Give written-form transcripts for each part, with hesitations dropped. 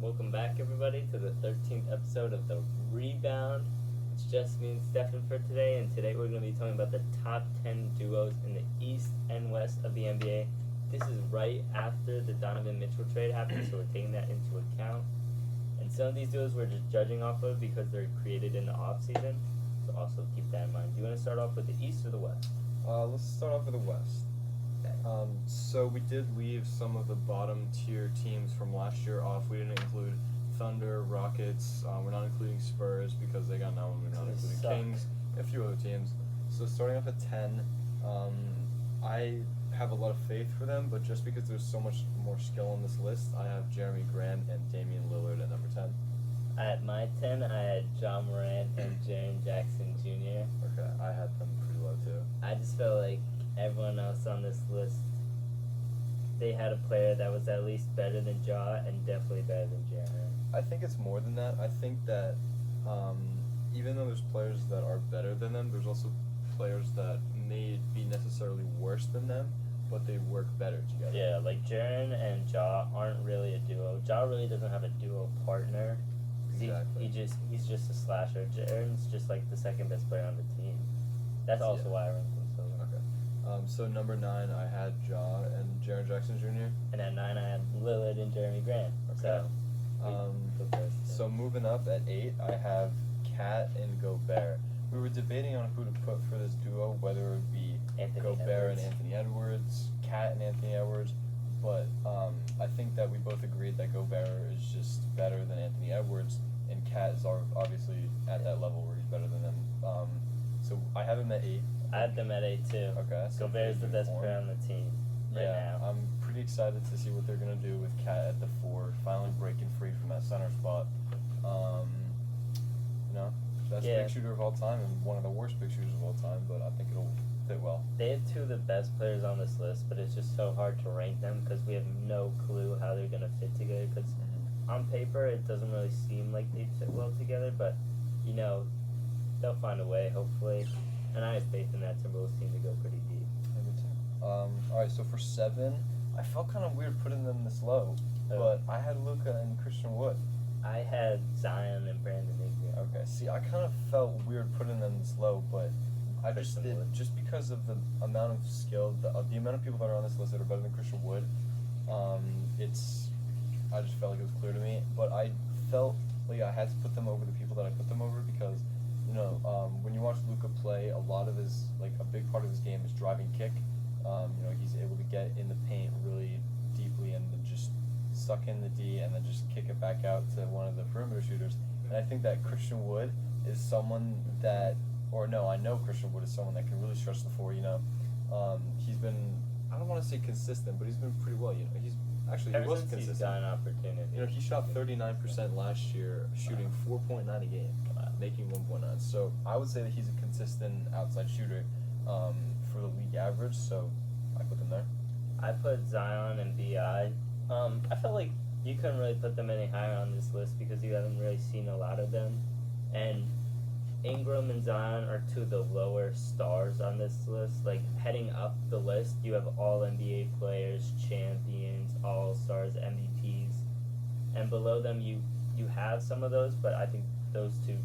Welcome back, everybody, to the 13th episode of the Rebound. It's just me and Stefan for today, and today we're going to be talking about the top 10 duos in the East and West of the NBA. This is right after the Donovan Mitchell trade happened, so we're taking that into account. And some of these duos we're just judging off of because they're created in the offseason, so also keep that in mind. Do you want to start off with the East or the West? Let's start off with the West. Okay. So we did leave some of the bottom tier teams from last year off. We didn't include Thunder, Rockets. We're not including Spurs because they got no one. We're not including Kings, a few other teams. So starting off at 10, I have a lot of faith for them, but just because there's so much more skill on this list, I have Jeremy Grant and Damian Lillard at number 10. At my 10, I had John Morant and Jaren Jackson Jr. Okay, I had them pretty low too. I just felt like everyone else on this list, they had a player that was at least better than Ja and definitely better than Jaren. I think it's more than that. I think that even though there's players that are better than them, there's also players that may be necessarily worse than them, but they work better together. Yeah, like Jaren and Ja aren't really a duo. Ja really doesn't have a duo partner. Exactly. He's just a slasher. Jaren's just like the second best player on the team. That's also why I ranked him so low. Okay. So number 9, I had Ja and Jaren Jackson Jr. And at 9, I had Lillard and Jeremy Grant. Okay. So moving up at 8, I have Cat and Gobert. We were debating on who to put for this duo, whether it would be Gobert and Anthony Edwards, Cat and Anthony Edwards, but I think that we both agreed that Gobert is just better than Anthony Edwards, and Cat is obviously at that level where he's better than them. So I have him at 8. I had them at 8 too. Okay. So Gobert is the best player on the team right now. I'm pretty excited to see what they're going to do with Cat at the 4, finally breaking free from that center spot. Best big shooter of all time and one of the worst big shooters of all time, but I think it'll fit well. They have 2 of the best players on this list, but it's just so hard to rank them because we have no clue how they're going to fit together. Because on paper, it doesn't really seem like they fit well together, but, they'll find a way, hopefully. And I have faith in that Timberwolves team to go pretty deep. Me too. Alright, so for 7, I felt kind of weird putting them this low, but I had Luka and Christian Wood. I had Zion and Brandon Ingram. Okay, see, I kind of felt weird putting them this low, but I just did, just because of the amount of skill, the amount of people that are on this list that are better than Christian Wood. I just felt like it was clear to me, but I felt like I had to put them over the people that I put them over because, when you watch Luka play, a lot of his, a big part of his game is driving kick. He's able to get in the paint really deeply and then just suck in the D and then just kick it back out to one of the perimeter shooters. And I think that Christian Wood is someone that, I know Christian Wood is someone that can really stretch the floor. He's been, I don't want to say consistent, but he's been pretty well. He was consistent. He's got an opportunity. He shot 39% last year, shooting 4.9 a game, making 1.9. So I would say that he's a consistent outside shooter for the league average. So I put him there. I put Zion and Bi. I felt like you couldn't really put them any higher on this list because you haven't really seen a lot of them. And Ingram and Zion are 2 of the lower stars on this list. Heading up the list, you have all NBA players, champions, all-stars, MVPs. And below them, you have some of those, but I think those 2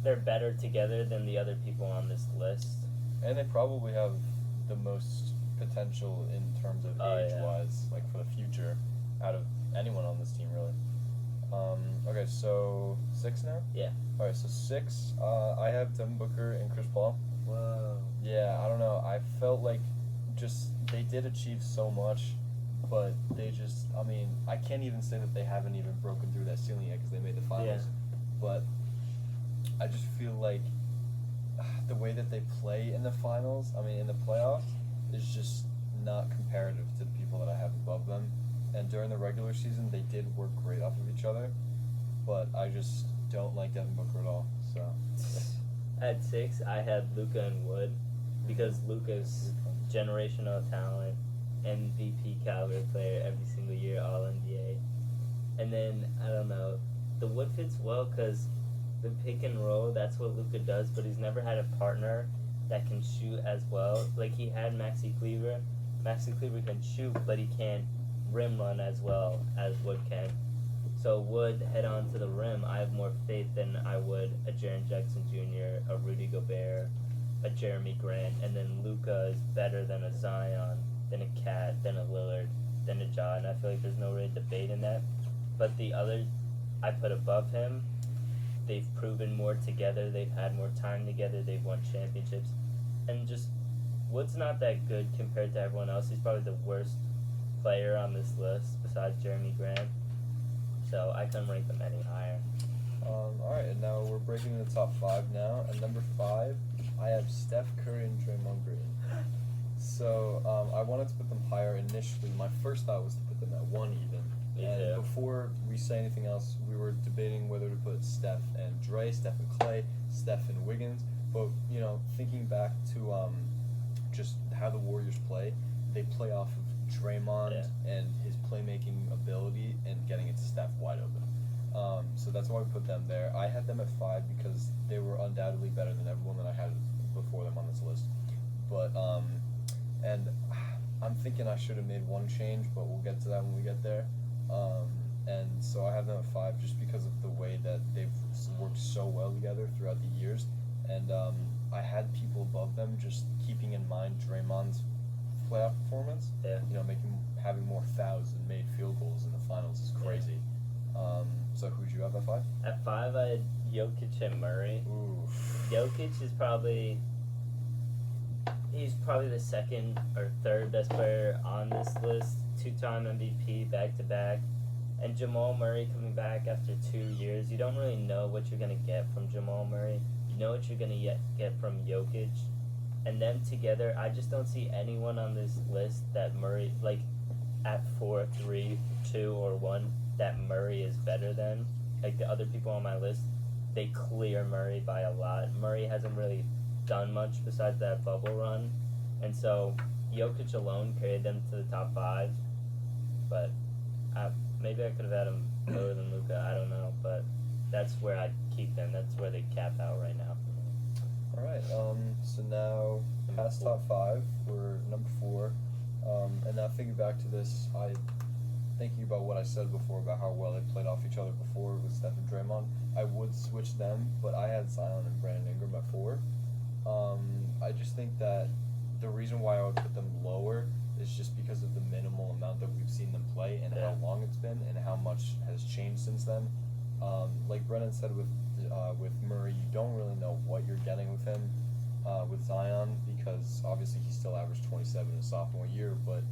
they're better together than the other people on this list. And they probably have the most potential in terms of age-wise, for the future, out of anyone on this team, really. Okay, so 6 now? Yeah. Alright, so 6, I have Devin Booker and Chris Paul. Whoa. Yeah, I don't know. I felt like they did achieve so much, but they just, I can't even say that they haven't even broken through that ceiling yet because they made the finals. Yeah. But I just feel like the way that they play in the finals, in the playoffs, is just not comparative to the people that I have above them. And during the regular season, they did work great off of each other, but I just don't like Devin Booker at all. So at 6, I had Luka and Wood because Luka's generational talent, MVP caliber player every single year, All NBA. And then I don't know, the Wood fits well because the pick and roll, that's what Luka does, but he's never had a partner that can shoot as well. He had Maxi Kleber. Maxi Kleber can shoot, but he can't rim run as well as Wood can. So Wood head on to the rim, I have more faith than I would a Jaren Jackson Jr., a Rudy Gobert, a Jeremy Grant, and then Luka is better than a Zion, than a Cat, than a Lillard, than a Ja, and I feel like there's no real debate in that. But the others I put above him, they've proven more together, they've had more time together, they've won championships, and just Wood's not that good compared to everyone else. He's probably the worst player on this list besides Jeremy Grant, so I couldn't rank them any higher. Alright, and now we're breaking into the top 5 now. At number 5, I have Steph Curry and Draymond Green. So I wanted to put them higher initially. My first thought was to put them at 1 even. Me And too. before we say anything else, we were debating whether to put Steph and Dre, Steph and Clay, Steph and Wiggins. But, you know, thinking back to just how the Warriors play, they play off of Draymond and his playmaking ability and getting it to Steph wide open. So that's why we put them there. I had them at 5 because they were undoubtedly better than everyone that I had before them on this list. But, and I'm thinking I should have made one change, but we'll get to that when we get there. And so I have them at 5 just because of the way that they've worked so well together throughout the years. And I had people above them just keeping in mind Draymond's playoff performance. Yeah. You know, having more fouls and made field goals in the finals is crazy. So who'd you have at 5? At 5, I had Jokic and Murray. Ooh. Jokic is he's probably the second or third best player on this list. 2-time MVP, back-to-back. And Jamal Murray coming back after 2 years. You don't really know what you're going to get from Jamal Murray. You know what you're going to get from Jokic. And them together, I just don't see anyone on this list that Murray, like, at 4, 3, 2, or 1, that Murray is better than. Like, the other people on my list, they clear Murray by a lot. Murray hasn't really done much besides that bubble run. And so, Jokic alone carried them to the top 5. But maybe I could have had him lower than Luka, I don't know. But that's where I'd keep them. That's where they cap out right now for me. Alright, so now, past top 5, we're number 4. And now thinking back to this, thinking about what I said before about how well they played off each other before with Steph and Draymond, I would switch them, but I had Zion and Brandon Ingram at 4. I just think that the reason why I would put them lower is just because of the minimal amount that we've seen them play and how long it's been and how much has changed since then. Like Brennan said with Murray, you don't really know what you're getting with him. With Zion, because obviously he still averaged 27 in his sophomore year, but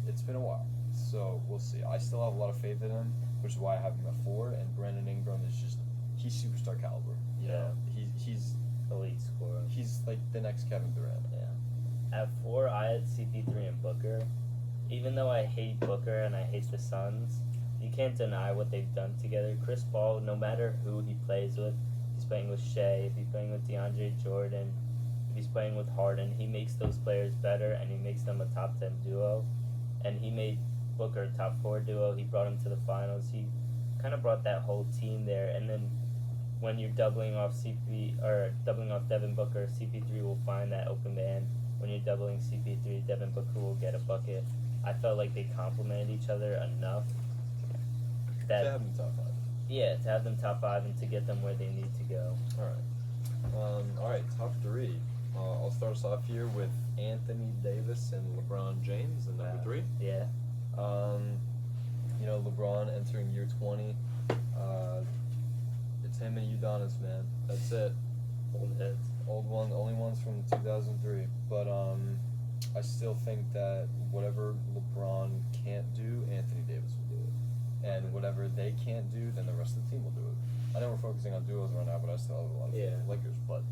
It's been a while. So we'll see. I still have a lot of faith in him, which is why I have him at 4. And Brandon Ingram is he's superstar caliber. You know, he's elite scorer. He's like the next Kevin Durant. Yeah. At 4, I had CP3 and Booker. Even though I hate Booker and I hate the Suns, you can't deny what they've done together. Chris Paul, no matter who he plays with, if he's playing with Shea, if he's playing with DeAndre Jordan, if he's playing with Harden, he makes those players better and he makes them a top 10 duo. And he made Booker a top 4 duo. He brought him to the finals. He kind of brought that whole team there. And then when you're doubling off Devin Booker, CP3 will find that open man. When you're doubling CP3, Devin Booker will get a bucket. I felt like they complemented each other enough that To have them top 5. Yeah, to have them top 5 and to get them where they need to go. Alright, top 3. I'll start us off here with Anthony Davis and LeBron James in number 3. Yeah. You know, LeBron entering year 20. It's him and Udonis, man. That's it. Old heads. Old one, only ones from 2003. But I still think that whatever LeBron can't do, Anthony Davis will do it. And whatever they can't do, then the rest of the team will do it. I know we're focusing on duos right now, but I still have a lot of Lakers. But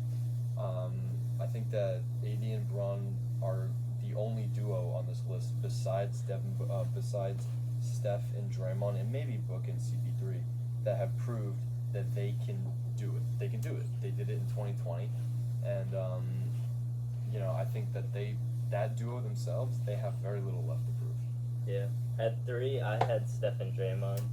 I think that AD and Bron are the only duo on this list besides Steph and Draymond and maybe Book and CP3 that have proved that they can do it. They can do it. They did it in 2020, and you know, I think that that duo themselves, they have very little left to prove. Yeah. At 3, I had Steph and Draymond.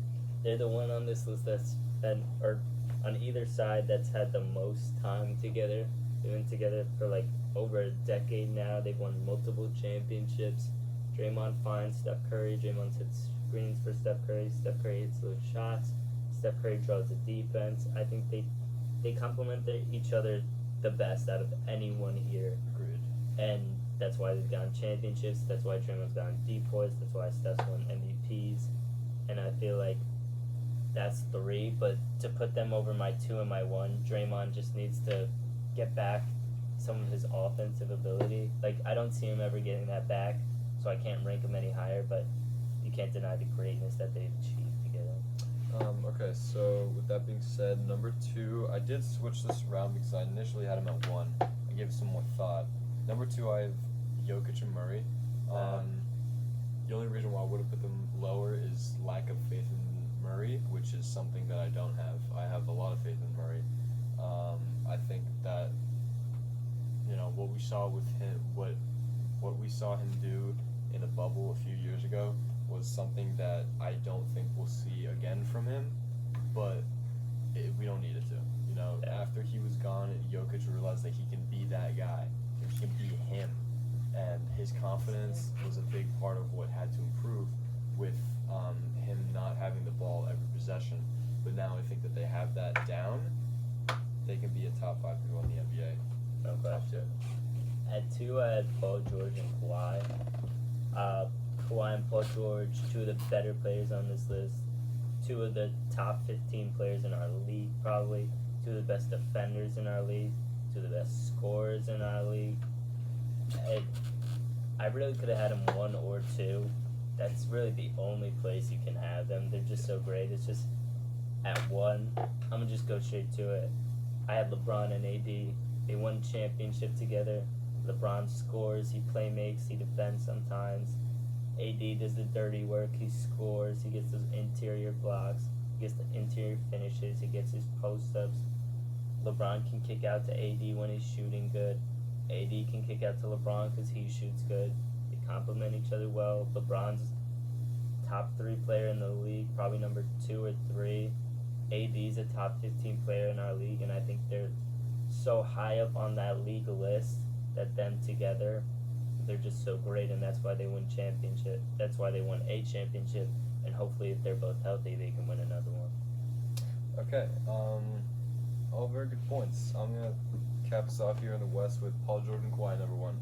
They're the one on this list that's been, or on either side, that's had the most time together. They've been together for like over a decade now. They've won multiple championships. Draymond finds Steph Curry. Draymond hits screens for Steph Curry. Steph Curry hits those shots. Steph Curry draws the defense. I think they complement each other the best out of anyone here. Agreed. And that's why they've gotten championships. That's why Draymond's gotten depoys. That's why Steph's won MVPs. And I feel like that's 3. But to put them over my 2 and my 1, Draymond just needs to get back some of his offensive ability. Like, I don't see him ever getting that back, so I can't rank him any higher. But you can't deny the greatness that they've achieved together. Okay, so with that being said, number 2, I did switch this around because I initially had him at 1. I gave it some more thought. Number 2, I have Jokic and Murray. The only reason why I would have put them lower is lack of faith in Murray, which is something that I don't have. I have a lot of faith in Murray. I think that, you know, what we saw with him, what we saw him do in a bubble a few years ago was something that I don't think we'll see again from him, but we don't need it to. You know, after he was gone, Jokic realized that he can be that guy. He can be him. And his confidence was a big part of what had to improve with him not having the ball every possession. But now I think that they have that down. They can be a top 5 people in the NBA. No question. At 2, I had Paul George and Kawhi. Kawhi and Paul George, 2 of the better players on this list. 2 of the top 15 players in our league, probably. 2 of the best defenders in our league. 2 of the best scorers in our league. I really could have had them 1 or 2. That's really the only place you can have them. They're just so great. It's just at 1, I'm going to just go straight to it. I had LeBron and AD. They won championship together. LeBron scores, he playmakes, he defends sometimes. AD does the dirty work, he scores, he gets those interior blocks, he gets the interior finishes, he gets his post-ups. LeBron can kick out to AD when he's shooting good. AD can kick out to LeBron because he shoots good. They complement each other well. LeBron's top 3 player in the league, probably number 2 or 3. AD's a top 15 player in our league, and I think they're so high up on that league list that them together, they're just so great, and that's why they win championship. That's why they won a championship, and hopefully if they're both healthy, they can win another one. Okay, all very good points. I'm going to cap us off here in the West with Paul George and Kawhi, number 1.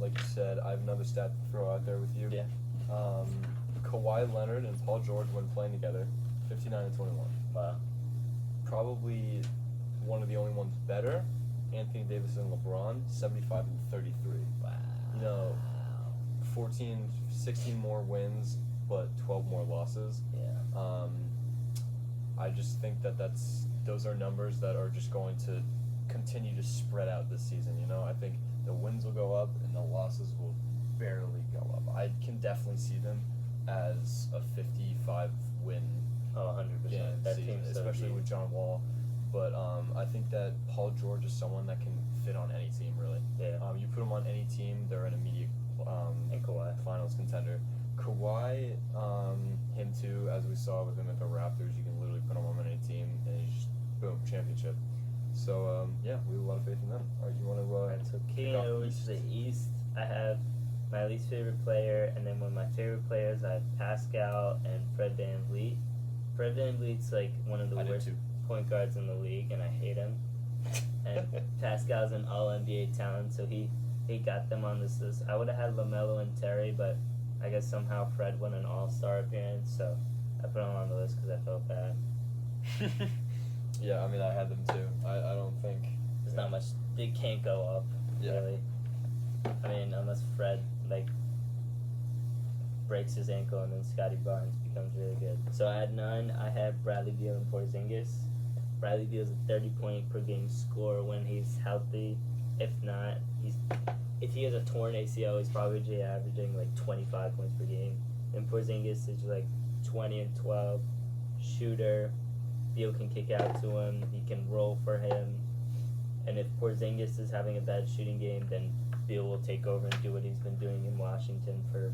Like you said, I have another stat to throw out there with you. Yeah. Kawhi Leonard and Paul George, when playing together, 59 and 21. Wow. Probably one of the only ones better. Anthony Davis and LeBron, 75 and 33. Wow. You know, 16 more wins, but 12 more losses. Yeah. I just think that those are numbers that are just going to continue to spread out this season. You know, I think the wins will go up and the losses will barely go up. I can definitely see them as a 55 win. Oh, 100%. That season, team's so especially deep. with John Wall. But I think that Paul George is someone that can fit on any team, really. Yeah. You put him on any team, they're an immediate And Kawhi. finals contender. Kawhi, him too, as we saw with him at the Raptors, you can literally put him on any team and he's just, boom, championship. So, yeah, we have a lot of faith in them. All right, you want to Alright, so kicking off over East? to the East, I have my least favorite player, and then one of my favorite players, I have Pascal and Fred VanVleet. Fred VanVleet's like one of the I did worst too. point guards in the league, and I hate him. And Pascal's an all-NBA talent, so he got them on this list. I would have had LaMelo and Terry, but I guess somehow Fred won an all-star appearance, so I put him on the list because I felt bad. Yeah, I mean, I had them too. I don't think... There's not much. They can't go up, Yeah. really. I mean, unless Fred, like, breaks his ankle and then Scotty Barnes becomes really good. So at 9, I have Bradley Beal and Porzingis. Bradley Beal's a 30-point per game scorer when he's healthy. If not, if he has a torn ACL, he's probably averaging like 25 points per game. And Porzingis is like 20 and 12, shooter. Beal can kick out to him. He can roll for him. And if Porzingis is having a bad shooting game, then Beal will take over and do what he's been doing in Washington for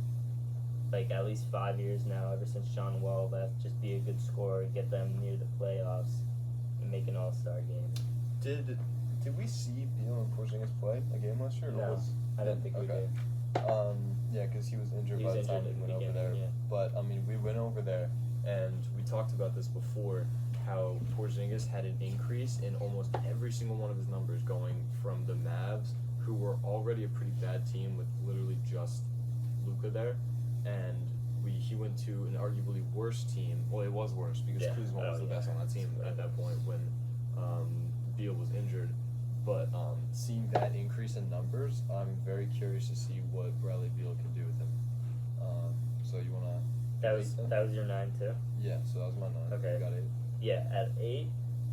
like at least 5 years now, ever since John Wall left. Just be a good scorer, get them near the playoffs, and make an all-star game. Did we see Beal and Porzingis play a game last year? Or No, was, I don't think we okay. did. Yeah, because he was injured He by was the time injured we at the went over there. beginning, yeah. But I mean, we went over there, and we talked about this before. How Porzingis had an increase in almost every single one of his numbers, going from the Mavs, who were already a pretty bad team with literally just Luka there, and he went to an arguably worse team. Well, it was worse because Yeah. Kuzma was Oh, the yeah. best on that team at that point when Beal was injured. But seeing that increase in numbers, I'm very curious to see what Bradley Beal can do with him. So you wanna? That was your 9 too? Yeah. So that was my 9. Okay. You got 8. Yeah, at 8,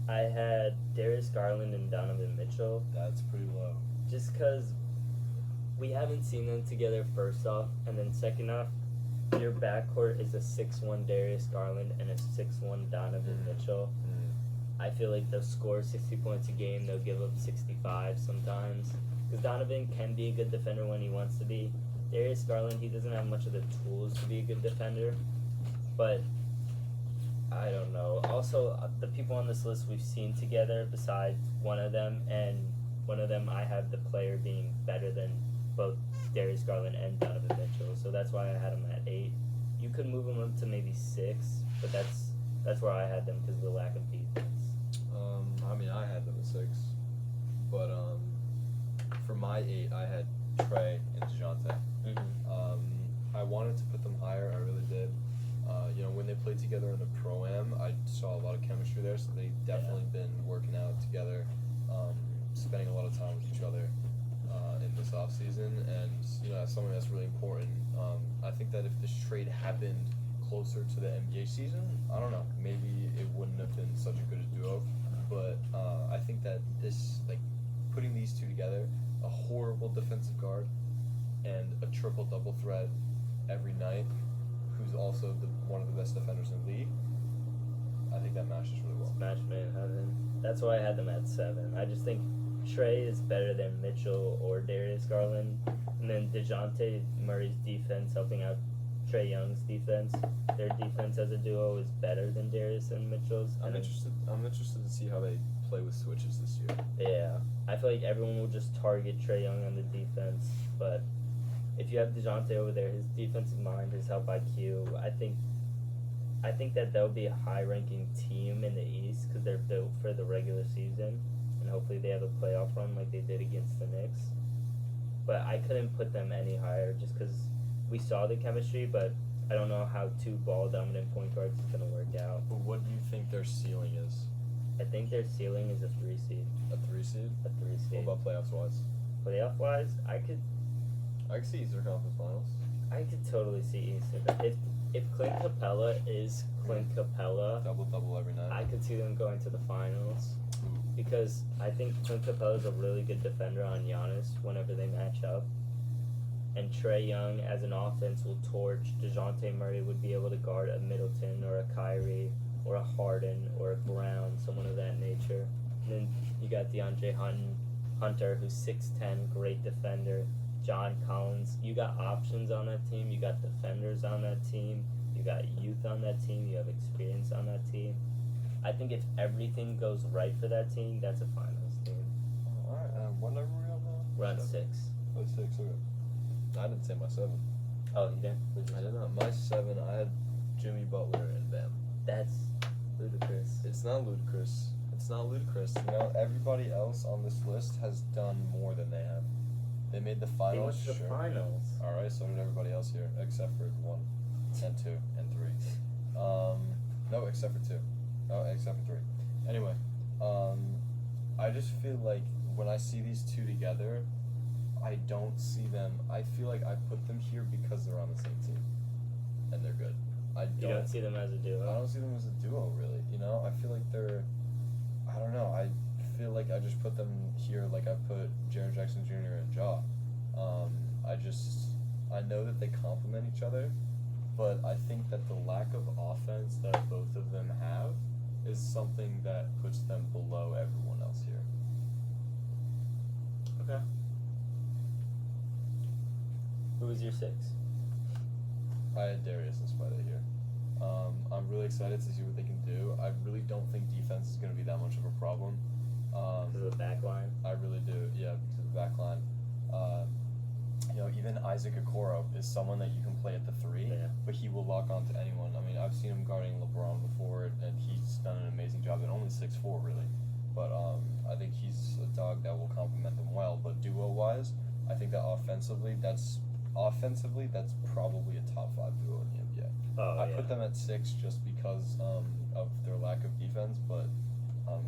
I had Darius Garland and Donovan Mitchell. That's pretty low. Just because we haven't seen them together, first off, and then second off, your backcourt is a 6'1" Darius Garland and a 6'1" Donovan Mitchell. I feel like they'll score 60 points a game. They'll give up 65 sometimes. Because Donovan can be a good defender when he wants to be. Darius Garland, he doesn't have much of the tools to be a good defender. But I don't know. Also, the people on this list we've seen together, besides one of them, and one of them I have the player being better than both Darius Garland and Donovan Mitchell. So that's why I had him at 8. You could move him up to maybe 6, but that's where I had them because of the lack of defense. I mean, I had them at 6, but for my 8, I had Trey and DeJounte. I wanted to put them higher. I really did. When they played together in the Pro-Am, I saw a lot of chemistry there, so they've definitely been working out together, spending a lot of time with each other in this offseason, and that's something that's really important. I think that if this trade happened closer to the NBA season, I don't know, maybe it wouldn't have been such a good duo, but I think that this, like, putting these two together, a horrible defensive guard and a triple-double threat every night, who's also one of the best defenders in the league, I think that matches really well. It's match made in heaven. That's why I had them at 7. I just think Trey is better than Mitchell or Darius Garland, and then DeJounte Murray's defense helping out Trae Young's defense. Their defense as a duo is better than Darius and Mitchell's. I'm interested to see how they play with switches this year. Yeah, I feel like everyone will just target Trae Young on the defense, but if you have DeJounte over there, his defensive mind, his help IQ, I think that they'll be a high-ranking team in the East because they're built for the regular season, and hopefully they have a playoff run like they did against the Knicks. But I couldn't put them any higher just because we saw the chemistry, but I don't know how 2 ball-dominant point guards is going to work out. But what do you think their ceiling is? I think their ceiling is a 3 seed. A 3 seed? A 3 seed. What about playoffs-wise? Playoff-wise, I could see Eastern Conference Finals. I could totally see Eastern. If Clint Capella is Clint Capella, Double every night. I could see them going to the finals because I think Clint Capella is a really good defender on Giannis whenever they match up. And Trae Young, as an offense, will torch. DeJounte Murray would be able to guard a Middleton or a Kyrie or a Harden or a Brown, someone of that nature. And then you got DeAndre Hunter, who's 6'10", great defender. John Collins. You got options on that team. You got defenders on that team. You got youth on that team. You have experience on that team. I think if everything goes right for that team, that's a finals team. All right. What number are we on now? We're on 6. Oh, 6. Okay. I didn't say my 7. Oh, you didn't? I did not. My 7, I had Jimmy Butler and Bam. That's ludicrous. It's not ludicrous. Everybody else on this list has done more than they have. They made the finals. They went to the finals. All right, so did everybody else here, except for 1, and 2, and 3. No, except for 2. Oh, except for 3. Anyway, I just feel like when I see these two together, I don't see them. I feel like I put them here because they're on the same team, and they're good. You don't see them as a duo? I don't see them as a duo, really. I feel like they're. I don't know. I feel like I just put them here like I put Jaren Jackson Jr. and Ja. I know that they complement each other, but I think that the lack of offense that both of them have is something that puts them below everyone else here. Okay. Who was your 6? I had Darius and Spider here. I'm really excited to see what they can do. I really don't think defense is going to be that much of a problem. Because of the back line? I really do, yeah, because of the back line. You know, even Isaac Okoro is someone that you can play at the 3, Yeah. but he will lock on to anyone. I mean, I've seen him guarding LeBron before, and he's done an amazing job. At only 6'4", really, but I think he's a dog that will complement them well. But duo-wise, I think that offensively, that's probably a top 5 duo in the NBA. Oh, I yeah. put them at 6 just because of their lack of defense, but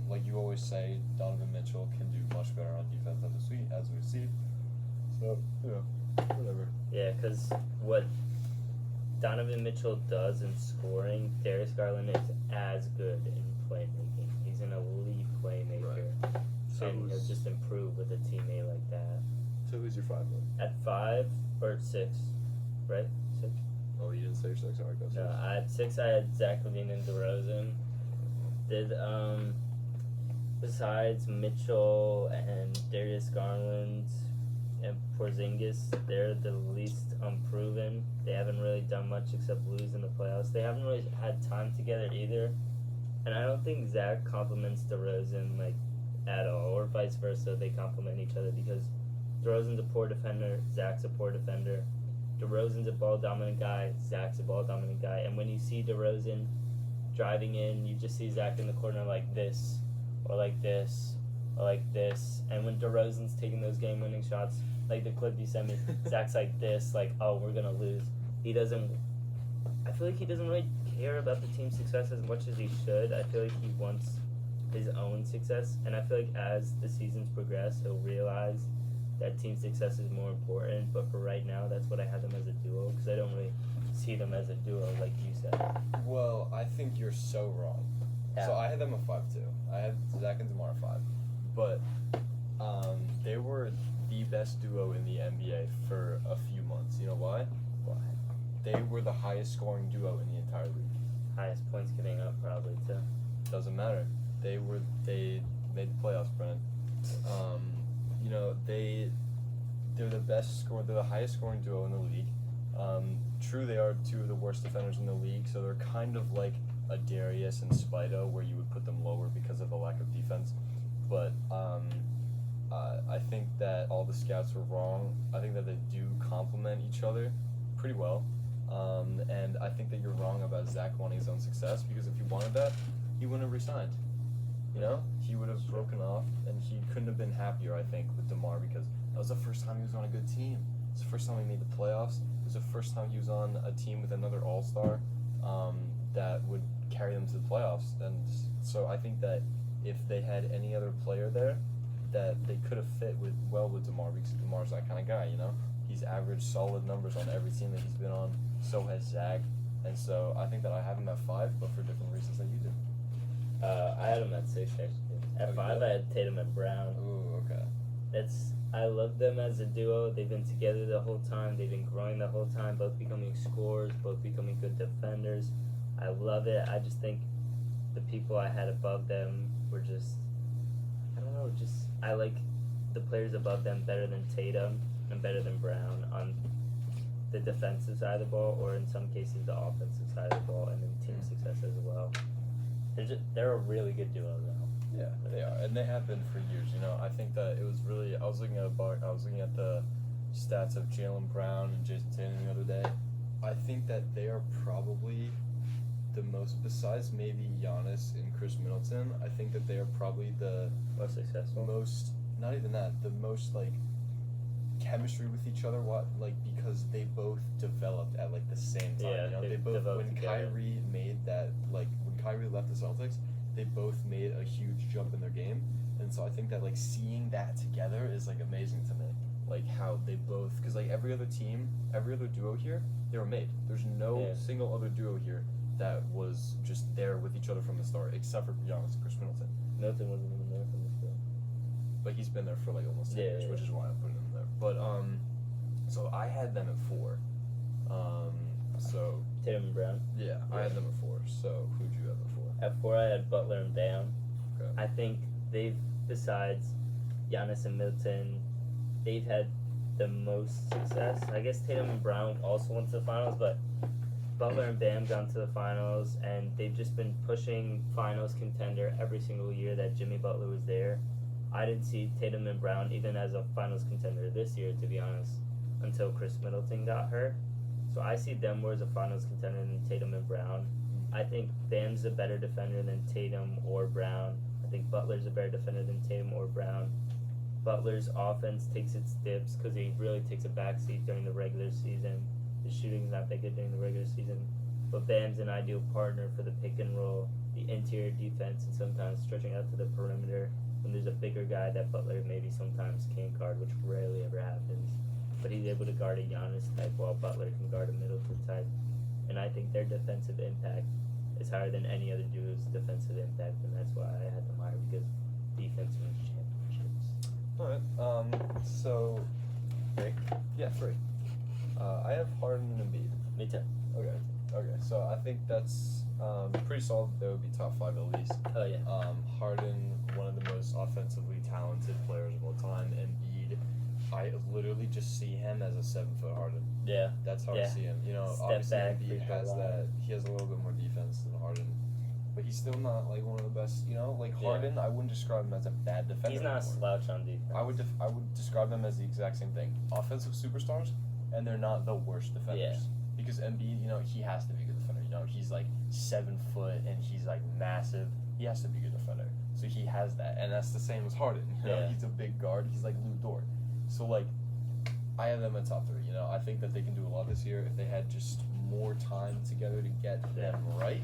like you always say, Donovan Mitchell can do much better on defense as we see. So, whatever. Yeah, because what Donovan Mitchell does in scoring, Darius Garland is as good in playmaking. He's an elite playmaker. Right. So And he'll just improve with a teammate like that. So who's your 5 then? At 5 or 6, right? 6? Oh, you didn't say your 6. Alright, go 6. No, at 6 I had Zach LaVine and DeRozan. Besides Mitchell and Darius Garland and Porzingis, they're the least unproven. They haven't really done much except lose in the playoffs. They haven't really had time together either. And I don't think Zach compliments DeRozan like at all, or vice versa. They complement each other because DeRozan's a poor defender, Zach's a poor defender. DeRozan's a ball dominant guy, Zach's a ball dominant guy. And when you see DeRozan driving in, you just see Zach in the corner like this, or like this, or like this. And when DeRozan's taking those game-winning shots, like the clip you sent me, Zach's like this, like, oh, we're gonna lose. I feel like he doesn't really care about the team's success as much as he should. I feel like he wants his own success, and I feel like as the seasons progress, he'll realize that team success is more important. But for right now, that's what I have them as a duo, because I don't really see them as a duo like you said. Well, I think you're so wrong. Yeah. So I had them at 5 too. I had Zach and DeMar 5, but they were the best duo in the NBA for a few months. You know why? Why? They were the highest scoring duo in the entire league. Highest points giving up probably too. Doesn't matter. They made the playoffs, Brennan. You know, they're the best score. They're the highest scoring duo in the league. True, they are 2 of the worst defenders in the league, so they're kind of like a Darius and Spido, where you would put them lower because of the lack of defense. But I think that all the scouts were wrong. I think that they do complement each other pretty well. And I think that you're wrong about Zach wanting his own success, because if he wanted that, he wouldn't have resigned. You know, he would have broken off, and he couldn't have been happier, I think, with DeMar, because that was the first time he was on a good team. It was the first time he made the playoffs. It was the first time he was on a team with another All-Star that would carry them to the playoffs. And so I think that if they had any other player there, that they could have fit well with DeMar, because DeMar's that kind of guy, you know? He's averaged solid numbers on every team that he's been on. So has Zach. And so I think that I have him at 5, but for different reasons that you did. I had him at 6 actually. At Oh, you 5 did? I had Tatum and Brown. Ooh, okay. I love them as a duo. They've been together the whole time. They've been growing the whole time, both becoming scorers, both becoming good defenders. I love it. I just think the people I had above them were just, I don't know, I like the players above them better than Tatum and better than Brown on the defensive side of the ball, or in some cases the offensive side of the ball, and then team success as well. They're a really good duo though. Yeah, they are, and they have been for years. You know, I think that it was really. I was looking at the stats of Jaylen Brown and Jason Tatum the other day. I think that they are probably the most, besides maybe Giannis and Chris Middleton. I think that they are probably the Most successful. most. Not even that. The most like chemistry with each other. Because they both developed at like the same time. Yeah, you know, they they both developed when together. Kyrie made that when Kyrie left the Celtics, they both made a huge jump in their game, and so I think that like seeing that together is like amazing to me. Like how they both, because like every other duo here, they were made. There's no Yeah. single other duo here that was just there with each other from the start, except for Giannis and Chris Middleton. Middleton wasn't even there from the start. But he's been there for like almost 10 years, Yeah. which is why I'm putting him there. But so I had them at 4. So Tatum and Brown. yeah, I had them at 4. So who'd you have at 4? At 4 I had Butler and Bam. Okay. I think besides Giannis and Middleton, they've had the most success. I guess Tatum and Brown also went to the finals, but Butler and Bam gone to the finals, and they've just been pushing finals contender every single year that Jimmy Butler was there. I didn't see Tatum and Brown even as a finals contender this year, to be honest. until Chris Middleton got hurt. So I see them more as a finals contender than Tatum and Brown. I think Bam's a better defender than Tatum or Brown. I think Butler's a better defender than Tatum or Brown. Butler's offense takes its dips because he really takes a backseat during the regular season. His shooting's not that good during the regular season. But Bam's an ideal partner for the pick and roll, the interior defense, and sometimes stretching out to the perimeter when there's a bigger guy that Butler maybe sometimes can't guard, which rarely ever happens. But he's able to guard a Giannis type while Butler can guard a Middleton type. And I think their defensive impact is higher than any other duo's defensive impact, and that's why I had them higher, because defense wins championships. Alright, so pick. Yeah, free. I have Harden and Embiid. Me too. Okay, so I think that's pretty solid. They would be top 5 at least. Oh, yeah. Harden, one of the most offensively talented players of all time. Embiid, I literally just see him as a 7-foot Harden. Yeah. That's how Yeah. I see him. You know, Step obviously back, Embiid free has throw line. that. He has a little bit more defense than Harden, but he's still not like one of the best. You know, like Yeah. Harden, I wouldn't describe him as a bad defender. He's not a anymore. slouch on defense. I would describe them as the exact same thing. Offensive superstars, and they're not the worst defenders. Yeah. Because Embiid, you know, he has to be a good defender. You know, he's like 7 foot and he's like massive. He has to be a good defender. So he has that, and that's the same as Harden. You know, Yeah. he's a big guard. He's like Lou Dort. So like, I have them at top 3. You know, I think that they can do a lot this year if they had just more time together to get them right.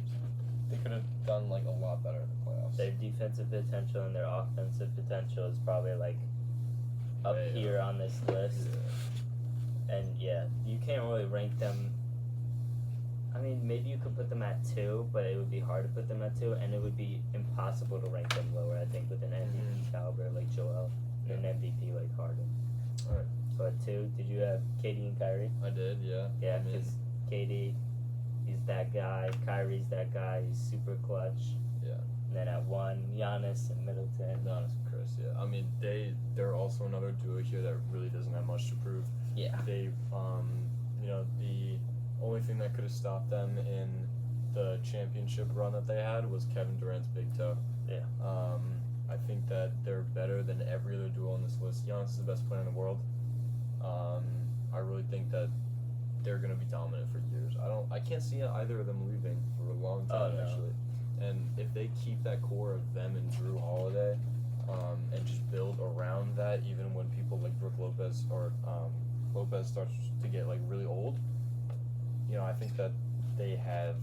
They could have done like a lot better in the playoffs. Their defensive potential and their offensive potential is probably like up Way here on this list. And yeah, you can't really rank them. I mean, maybe you could put them at 2, but it would be hard to put them at 2, and it would be impossible to rank them lower, I think, with an MVP caliber like Joel and an MVP like Harden. Alright. So at 2, did you have KD and Kyrie? I did, yeah. Yeah, I mean, because KD, he's that guy. Kyrie's that guy. He's super clutch. Yeah. And then at 1, Giannis and Middleton. Giannis and Chris, yeah. I mean, they're also another duo here that really doesn't have much to prove. Yeah. They, you know, the only thing that could have stopped them in the championship run that they had was Kevin Durant's big toe. Yeah. I think that they're better than every other duo on this list. Giannis is the best player in the world. I really think that they're going to be dominant for years. I can't see either of them leaving for a long time, Oh, no. actually. And if they keep that core of them and Drew Holiday, and just build around that, even when people like Brook Lopez or Lopez starts to get like really old, you know, I think that they have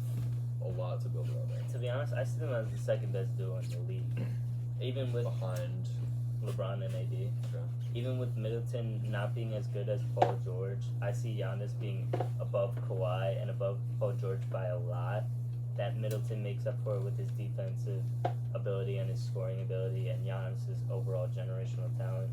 a lot to build around there. To be honest, I see them as the second best duo in the league. Even with Behind, LeBron and AD. okay. Even with Middleton not being as good as Paul George, I see Giannis being above Kawhi and above Paul George by a lot. That Middleton makes up for it with his defensive ability and his scoring ability and Giannis's overall generational talent.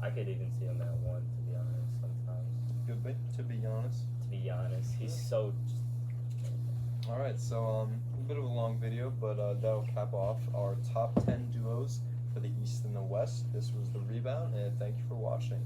I could even see him at 1, to be honest, sometimes. Good bit, to be honest. To be honest, he's so just Alright, so a bit of a long video, but that'll cap off our top 10 duos for the East and the West. This was the Rebound, and thank you for watching.